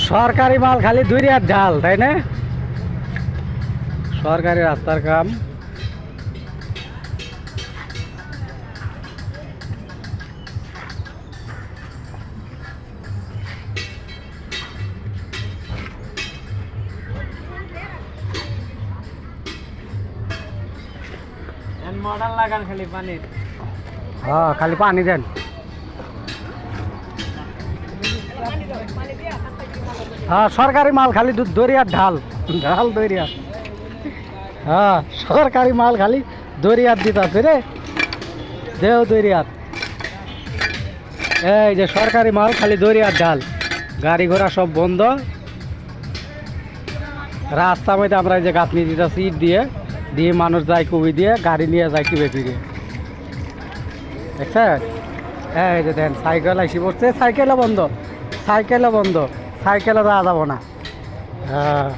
সরকারি মাল খালি 2 রিয়ার ঢাল, তাই না? সরকারি রাস্তার কাম। মডেল লাগান খালি পানির। হ্যাঁ, খালি পানি দেন। হ্যাঁ, সরকারি মাল খালি 2 রিয়ার ঢাল, ঢাল 2 রিয়ার। হ্যাঁ, সরকারি মাল খালি 2 রিয়ার দিতেছে রে, দেও 2 রিয়ার। এই যে সরকারি মাল খালি 2 রিয়ার ঢাল। গাড়ি ঘোড়া সব বন্ধ। রাস্তা মধ্যে আমরা এই যে গাঁথনি দিতেছি ইট দিয়ে দিয়ে মানুষ যায় কুবি দিয়ে, গাড়ি নিয়ে যায় কিবে ফিরে, দেখছেন? এই যে দেন সাইকেল আইসি পড়ছে, সাইকেলও বন্ধ, সাইকেলও বন্ধ, সাইকেলও যাওয়া যাবো না। হ্যাঁ।